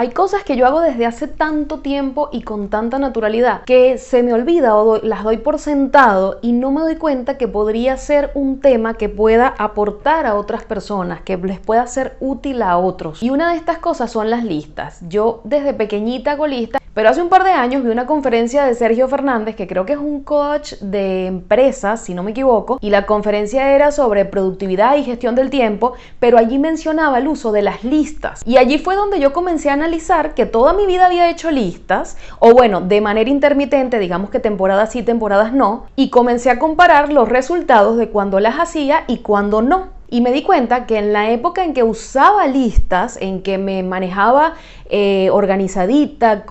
Hay cosas que yo hago desde hace tanto tiempo y con tanta naturalidad que se me olvida o las doy por sentado y no me doy cuenta que podría ser un tema que pueda aportar a otras personas, que les pueda ser útil a otros. Y una de estas cosas son las listas. Yo desde pequeñita hago listas, pero hace un par de años vi una conferencia de Sergio Fernández, que creo que es un coach de empresas, si no me equivoco, y la conferencia era sobre productividad y gestión del tiempo, pero allí mencionaba el uso de las listas. Y allí fue donde yo comencé a analizar que toda mi vida había hecho listas, o bueno, de manera intermitente, digamos que temporadas sí, temporadas no, y comencé a comparar los resultados de cuando las hacía y cuando no. Y me di cuenta que en la época en que usaba listas, en que me manejaba organizadita,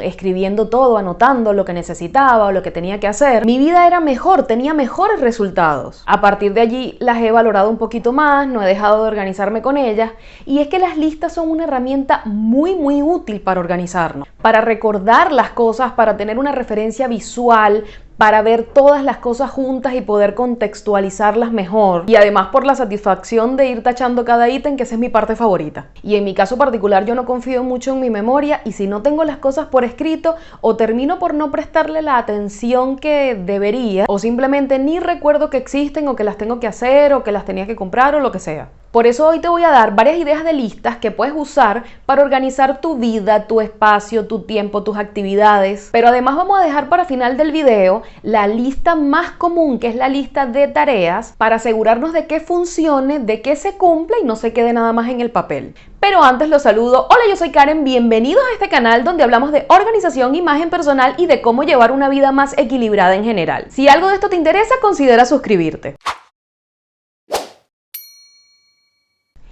escribiendo todo, anotando lo que necesitaba o lo que tenía que hacer, mi vida era mejor, tenía mejores resultados. A partir de allí las he valorado un poquito más, no he dejado de organizarme con ellas, y es que las listas son una herramienta muy útil para organizarnos, para recordar las cosas, para tener una referencia visual, para ver todas las cosas juntas y poder contextualizarlas mejor. Y además por la satisfacción de ir tachando cada ítem, que esa es mi parte favorita. Y en mi caso particular yo no confío mucho en mi memoria, y si no tengo las cosas por escrito, o termino por no prestarle la atención que debería, o simplemente ni recuerdo que existen, o que las tengo que hacer, o que las tenía que comprar, o lo que sea. Por eso hoy te voy a dar varias ideas de listas que puedes usar para organizar tu vida, tu espacio, tu tiempo, tus actividades. Pero además vamos a dejar para final del video la lista más común, que es la lista de tareas, para asegurarnos de que funcione, de que se cumpla y no se quede nada más en el papel. Pero antes los saludo. Hola, yo soy Karen, bienvenidos a este canal donde hablamos de organización, imagen personal y de cómo llevar una vida más equilibrada en general. Si algo de esto te interesa, considera suscribirte.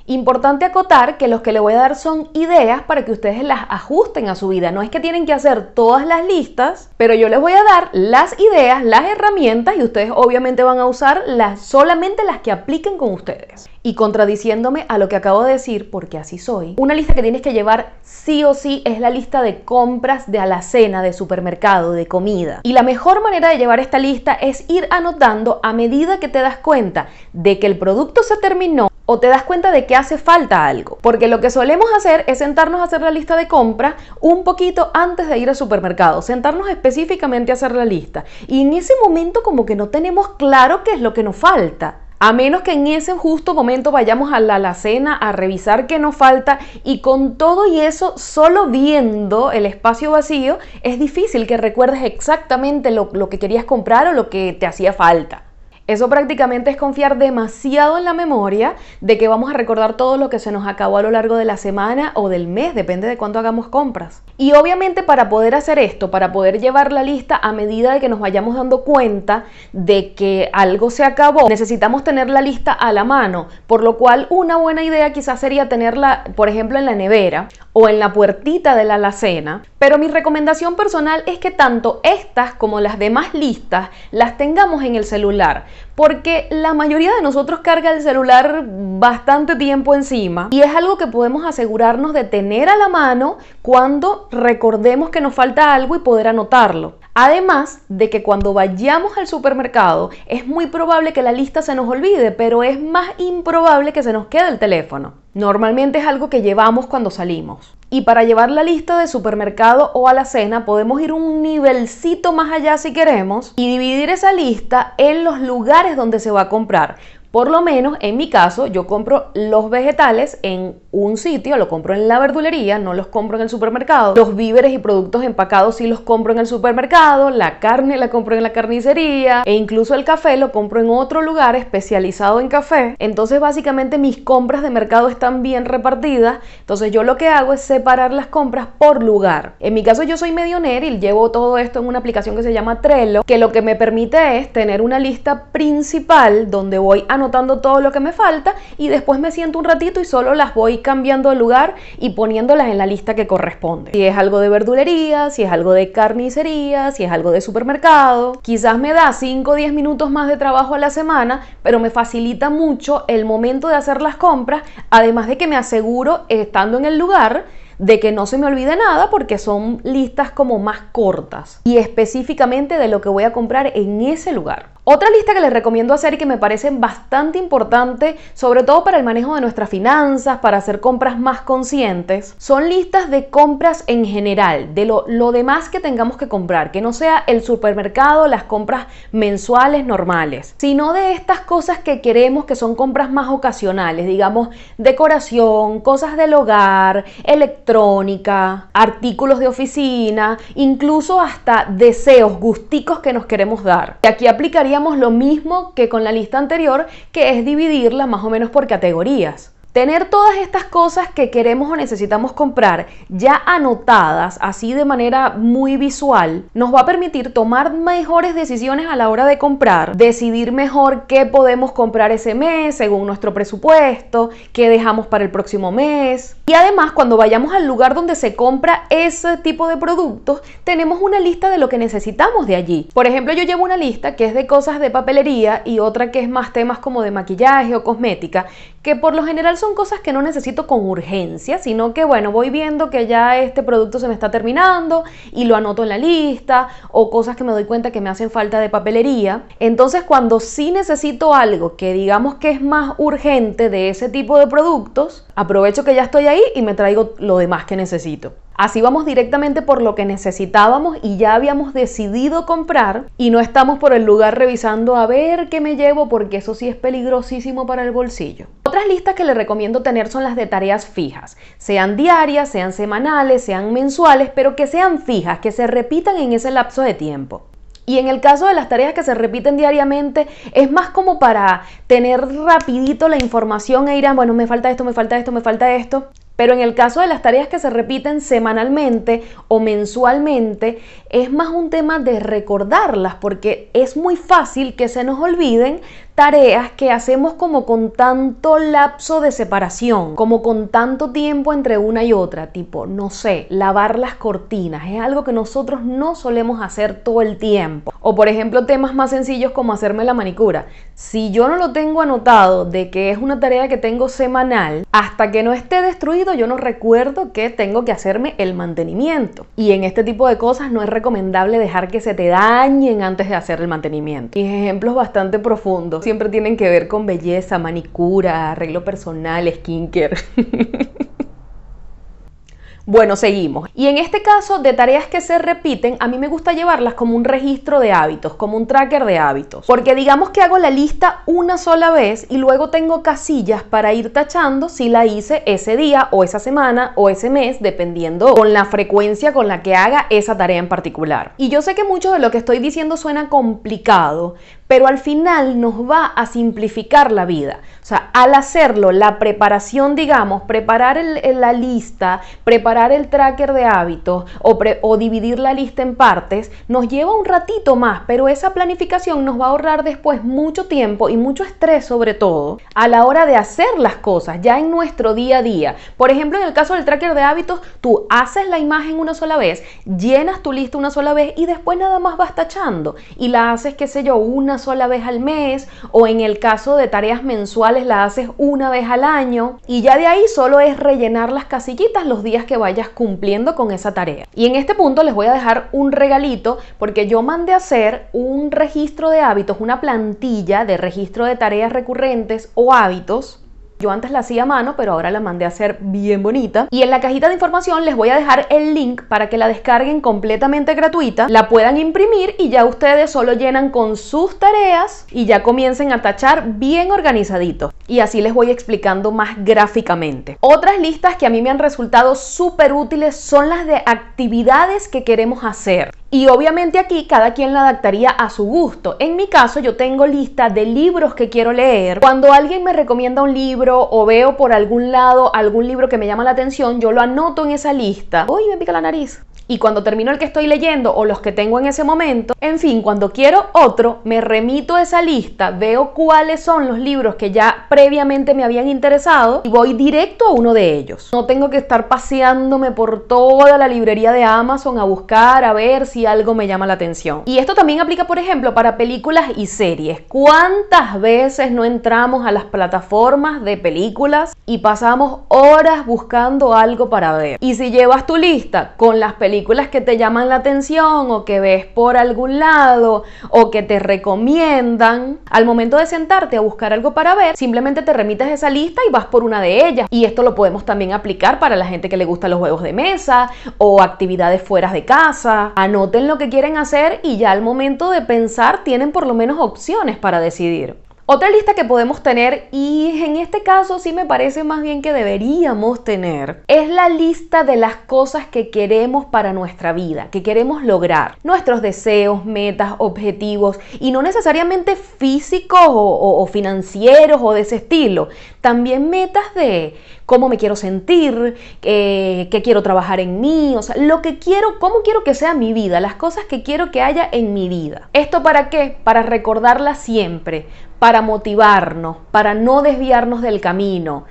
Importante acotar que los que le voy a dar son ideas para que ustedes las ajusten a su vida. No es que tienen que hacer todas las listas, pero yo les voy a dar las ideas, las herramientas, y ustedes obviamente van a usar solamente las que apliquen con ustedes. Y contradiciéndome a lo que acabo de decir, porque así soy, una lista que tienes que llevar sí o sí es la lista de compras de alacena, de supermercado, de comida. Y la mejor manera de llevar esta lista es ir anotando a medida que te das cuenta de que el producto se terminó, o te das cuenta de que hace falta algo. Porque lo que solemos hacer es sentarnos a hacer la lista de compras un poquito antes de ir al supermercado, sentarnos específicamente a hacer la lista. Y en ese momento como que no tenemos claro qué es lo que nos falta. A menos que en ese justo momento vayamos a la alacena a revisar qué nos falta, y con todo y eso, solo viendo el espacio vacío, es difícil que recuerdes exactamente lo que querías comprar o lo que te hacía falta. Eso prácticamente es confiar demasiado en la memoria de que vamos a recordar todo lo que se nos acabó a lo largo de la semana o del mes, depende de cuánto hagamos compras. Y obviamente para poder hacer esto, para poder llevar la lista a medida de que nos vayamos dando cuenta de que algo se acabó, necesitamos tener la lista a la mano, por lo cual una buena idea quizás sería tenerla, por ejemplo, en la nevera o en la puertita de la alacena. Pero mi recomendación personal es que tanto estas como las demás listas las tengamos en el celular, porque la mayoría de nosotros carga el celular bastante tiempo encima, y es algo que podemos asegurarnos de tener a la mano cuando recordemos que nos falta algo y poder anotarlo. Además de que cuando vayamos al supermercado es muy probable que la lista se nos olvide, pero es más improbable que se nos quede el teléfono. Normalmente es algo que llevamos cuando salimos. Y para llevar la lista de supermercado o alacena podemos ir un nivelcito más allá si queremos y dividir esa lista en los lugares donde se va a comprar. Por lo menos en mi caso, yo compro los vegetales en un sitio, lo compro en la verdulería, no los compro en el supermercado. Los víveres y productos empacados sí los compro en el supermercado, la carne la compro en la carnicería, e incluso el café lo compro en otro lugar especializado en café. Entonces básicamente mis compras de mercado están bien repartidas. Entonces yo lo que hago es separar las compras por lugar. En mi caso yo soy medio nerd y llevo todo esto en una aplicación que se llama Trello, que lo que me permite es tener una lista principal donde voy anotando todo lo que me falta, y después me siento un ratito y solo las voy cambiando de lugar y poniéndolas en la lista que corresponde. Si es algo de verdulería, si es algo de carnicería, si es algo de supermercado, quizás me da 5 o 10 minutos más de trabajo a la semana, pero me facilita mucho el momento de hacer las compras, además de que me aseguro, estando en el lugar, de que no se me olvide nada, porque son listas como más cortas y específicamente de lo que voy a comprar en ese lugar. Otra lista que les recomiendo hacer y que me parece bastante importante, sobre todo para el manejo de nuestras finanzas, para hacer compras más conscientes, son listas de compras en general, de lo demás que tengamos que comprar, que no sea el supermercado, las compras mensuales normales, sino de estas cosas que queremos, que son compras más ocasionales, digamos decoración, cosas del hogar, electrónica, artículos de oficina, incluso hasta deseos, gusticos que nos queremos dar. Y aquí aplicaría lo mismo que con la lista anterior, que es dividirla más o menos por categorías. Tener todas estas cosas que queremos o necesitamos comprar ya anotadas, así de manera muy visual, nos va a permitir tomar mejores decisiones a la hora de comprar, decidir mejor qué podemos comprar ese mes según nuestro presupuesto, qué dejamos para el próximo mes. Y además, cuando vayamos al lugar donde se compra ese tipo de productos, tenemos una lista de lo que necesitamos de allí. Por ejemplo, yo llevo una lista que es de cosas de papelería y otra que es más temas como de maquillaje o cosmética, que por lo general son cosas que no necesito con urgencia, sino que bueno, voy viendo que ya este producto se me está terminando y lo anoto en la lista, o cosas que me doy cuenta que me hacen falta de papelería. Entonces, cuando sí necesito algo que digamos que es más urgente de ese tipo de productos, aprovecho que ya estoy ahí y me traigo lo demás que necesito. Así vamos directamente por lo que necesitábamos y ya habíamos decidido comprar, y no estamos por el lugar revisando a ver qué me llevo, porque eso sí es peligrosísimo para el bolsillo. Otras listas que les recomiendo tener son las de tareas fijas, sean diarias, sean semanales, sean mensuales, pero que sean fijas, que se repitan en ese lapso de tiempo. Y en el caso de las tareas que se repiten diariamente, es más como para tener rapidito la información e ir a, bueno, me falta esto, me falta esto, me falta esto. Pero en el caso de las tareas que se repiten semanalmente o mensualmente, es más un tema de recordarlas, porque es muy fácil que se nos olviden tareas que hacemos como con tanto lapso de separación, como con tanto tiempo entre una y otra, tipo, no sé, lavar las cortinas, es algo que nosotros no solemos hacer todo el tiempo. O por ejemplo, temas más sencillos como hacerme la manicura. Si yo no lo tengo anotado de que es una tarea que tengo semanal, hasta que no esté destruido, yo no recuerdo que tengo que hacerme el mantenimiento. Y en este tipo de cosas no es recomendable dejar que se te dañen antes de hacer el mantenimiento. Mis ejemplos bastante profundos siempre tienen que ver con belleza, manicura, arreglo personal, skincare. Bueno, seguimos. Y en este caso de tareas que se repiten, a mí me gusta llevarlas como un registro de hábitos, como un tracker de hábitos. Porque digamos que hago la lista una sola vez y luego tengo casillas para ir tachando si la hice ese día o esa semana o ese mes, dependiendo con la frecuencia con la que haga esa tarea en particular. Y yo sé que mucho de lo que estoy diciendo suena complicado, pero al final nos va a simplificar la vida. O sea, al hacerlo, la preparación, digamos, preparar la lista, preparar el tracker de hábitos o dividir la lista en partes, nos lleva un ratito más, pero esa planificación nos va a ahorrar después mucho tiempo y mucho estrés, sobre todo, a la hora de hacer las cosas ya en nuestro día a día. Por ejemplo, en el caso del tracker de hábitos, tú haces la imagen una sola vez, llenas tu lista una sola vez y después nada más vas tachando y la haces, qué sé yo, una sola vez al mes, o en el caso de tareas mensuales la haces una vez al año, y ya de ahí solo es rellenar las casillitas los días que vayas cumpliendo con esa tarea. Y en este punto les voy a dejar un regalito, porque yo mandé a hacer un registro de hábitos, una plantilla de registro de tareas recurrentes o hábitos. Yo antes la hacía a mano, pero ahora la mandé a hacer bien bonita. Y en la cajita de información les voy a dejar el link para que la descarguen completamente gratuita, la puedan imprimir y ya ustedes solo llenan con sus tareas y ya comiencen a tachar bien organizadito. Y así les voy explicando más gráficamente. Otras listas que a mí me han resultado súper útiles son las de actividades que queremos hacer. Y obviamente aquí cada quien la adaptaría a su gusto. En mi caso yo tengo lista de libros que quiero leer. Cuando alguien me recomienda un libro o veo por algún lado algún libro que me llama la atención, yo lo anoto en esa lista. ¡Uy, me pica la nariz! Y cuando termino el que estoy leyendo o los que tengo en ese momento, en fin, cuando quiero otro, me remito a esa lista, veo cuáles son los libros que ya previamente me habían interesado y voy directo a uno de ellos. No tengo que estar paseándome por toda la librería de Amazon a buscar, a ver si algo me llama la atención. Y esto también aplica, por ejemplo, para películas y series. ¿Cuántas veces no entramos a las plataformas de películas y pasamos horas buscando algo para ver? Y si llevas tu lista con las películas películas que te llaman la atención o que ves por algún lado o que te recomiendan. Al momento de sentarte a buscar algo para ver, simplemente te remites a esa lista y vas por una de ellas. Y esto lo podemos también aplicar para la gente que le gustan los juegos de mesa o actividades fuera de casa. Anoten lo que quieren hacer y ya al momento de pensar tienen por lo menos opciones para decidir. Otra lista que podemos tener, y en este caso sí me parece más bien que deberíamos tener, es la lista de las cosas que queremos para nuestra vida, que queremos lograr. Nuestros deseos, metas, objetivos, y no necesariamente físicos o financieros o de ese estilo. También metas de cómo me quiero sentir, qué quiero trabajar en mí, o sea, lo que quiero, cómo quiero que sea mi vida, las cosas que quiero que haya en mi vida. ¿Esto para qué? Para recordarlas siempre, para motivarnos, para no desviarnos del camino,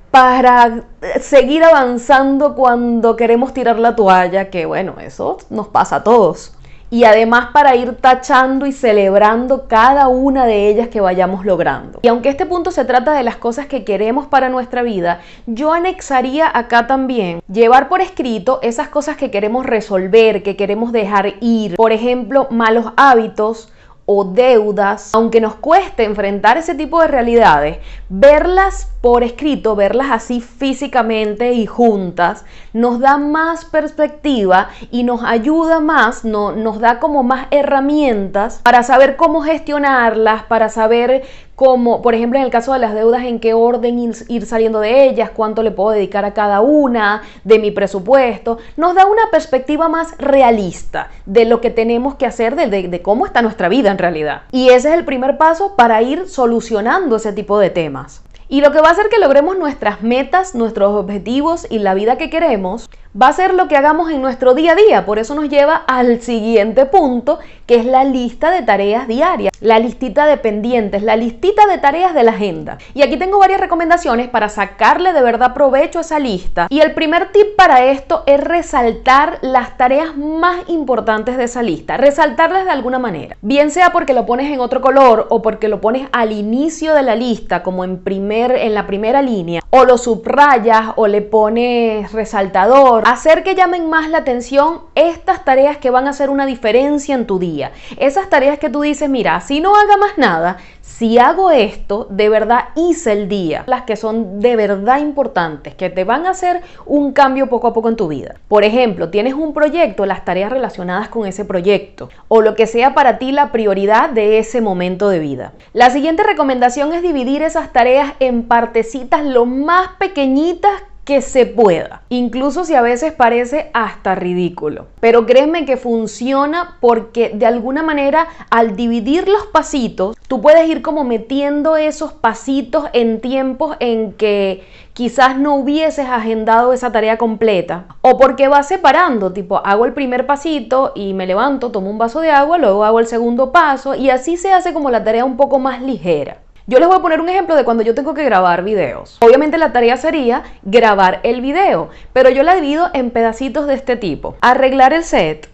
para seguir avanzando cuando queremos tirar la toalla, que bueno, eso nos pasa a todos. Y además para ir tachando y celebrando cada una de ellas que vayamos logrando. Y aunque este punto se trata de las cosas que queremos para nuestra vida, yo anexaría acá también llevar por escrito esas cosas que queremos resolver, que queremos dejar ir. Por ejemplo, malos hábitos o deudas. Aunque nos cueste enfrentar ese tipo de realidades, verlas por escrito, verlas así físicamente y juntas, nos da más perspectiva y nos ayuda más, nos da como más herramientas para saber cómo gestionarlas, para saber cómo, por ejemplo, en el caso de las deudas, en qué orden ir saliendo de ellas, cuánto le puedo dedicar a cada una de mi presupuesto. Nos da una perspectiva más realista de lo que tenemos que hacer, de cómo está nuestra vida en realidad. Y ese es el primer paso para ir solucionando ese tipo de temas. Y lo que va a hacer que logremos nuestras metas, nuestros objetivos y la vida que queremos, va a ser lo que hagamos en nuestro día a día. Por eso nos lleva al siguiente punto, que es la lista de tareas diarias, la listita de pendientes, la listita de tareas de la agenda. Y aquí tengo varias recomendaciones para sacarle de verdad provecho a esa lista. Y el primer tip para esto es resaltar las tareas más importantes de esa lista, resaltarlas de alguna manera. Bien sea porque lo pones en otro color o porque lo pones al inicio de la lista, como en la primera línea, o lo subrayas o le pones resaltador. Hacer que llamen más la atención estas tareas que van a hacer una diferencia en tu día. Esas tareas que tú dices, mira, si no haga más nada, si hago esto, de verdad hice el día. Las que son de verdad importantes, que te van a hacer un cambio poco a poco en tu vida. Por ejemplo, tienes un proyecto, las tareas relacionadas con ese proyecto, o lo que sea para ti la prioridad de ese momento de vida. La siguiente recomendación es dividir esas tareas en partecitas lo más pequeñitas que se pueda, incluso si a veces parece hasta ridículo. Pero créeme que funciona porque de alguna manera al dividir los pasitos, tú puedes ir como metiendo esos pasitos en tiempos en que quizás no hubieses agendado esa tarea completa, o porque vas separando, tipo hago el primer pasito y me levanto, tomo un vaso de agua, luego hago el segundo paso y así se hace como la tarea un poco más ligera. Yo les voy a poner un ejemplo de cuando yo tengo que grabar videos. Obviamente la tarea sería grabar el video, pero yo la divido en pedacitos de este tipo. Arreglar el set,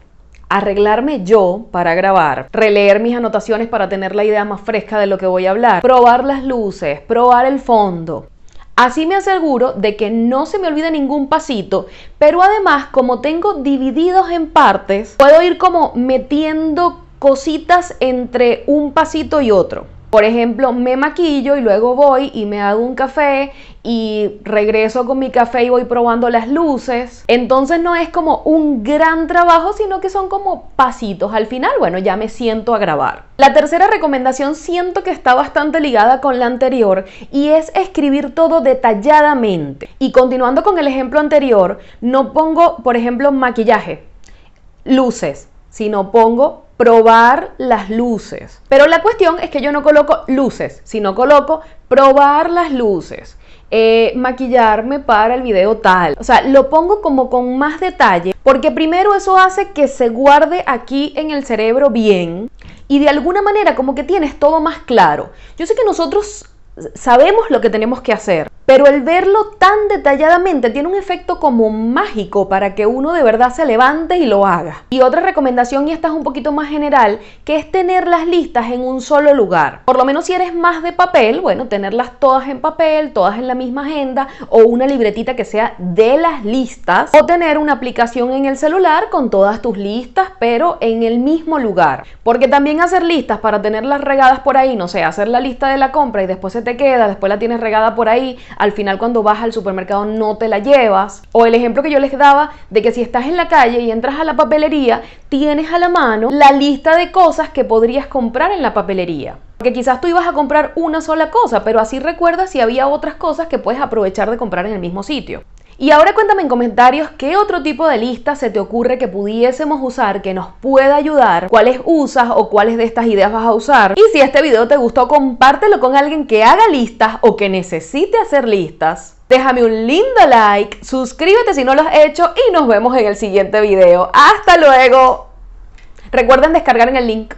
arreglarme yo para grabar, releer mis anotaciones para tener la idea más fresca de lo que voy a hablar, probar las luces, probar el fondo. Así me aseguro de que no se me olvide ningún pasito, pero además como tengo divididos en partes, puedo ir como metiendo cositas entre un pasito y otro. Por ejemplo, me maquillo y luego voy y me hago un café y regreso con mi café y voy probando las luces. Entonces no es como un gran trabajo, sino que son como pasitos. Al final, bueno, ya me siento a grabar. La tercera recomendación siento que está bastante ligada con la anterior y es escribir todo detalladamente. Y continuando con el ejemplo anterior, no pongo, por ejemplo, maquillaje, luces, sino pongo probar las luces. Pero la cuestión es que yo no coloco luces, sino coloco probar las luces, maquillarme para el video tal. O sea, lo pongo como con más detalle, porque primero eso hace que se guarde aquí en el cerebro bien y de alguna manera como que tienes todo más claro. Yo sé que nosotros sabemos lo que tenemos que hacer, pero el verlo tan detalladamente tiene un efecto como mágico para que uno de verdad se levante y lo haga. Y otra recomendación, y esta es un poquito más general, que es tener las listas en un solo lugar. Por lo menos si eres más de papel, bueno, tenerlas todas en papel, todas en la misma agenda, o una libretita que sea de las listas, o tener una aplicación en el celular con todas tus listas, pero en el mismo lugar. Porque también hacer listas para tenerlas regadas por ahí, no sé, hacer la lista de la compra y después se te queda, después la tienes regada por ahí, al final cuando vas al supermercado no te la llevas. O el ejemplo que yo les daba de que si estás en la calle y entras a la papelería, tienes a la mano la lista de cosas que podrías comprar en la papelería. Porque quizás tú ibas a comprar una sola cosa, pero así recuerdas si había otras cosas que puedes aprovechar de comprar en el mismo sitio. Y ahora cuéntame en comentarios qué otro tipo de lista se te ocurre que pudiésemos usar que nos pueda ayudar, cuáles usas o cuáles de estas ideas vas a usar. Y si este video te gustó, compártelo con alguien que haga listas o que necesite hacer listas. Déjame un lindo like, suscríbete si no lo has hecho y nos vemos en el siguiente video. ¡Hasta luego! Recuerden descargar en el link.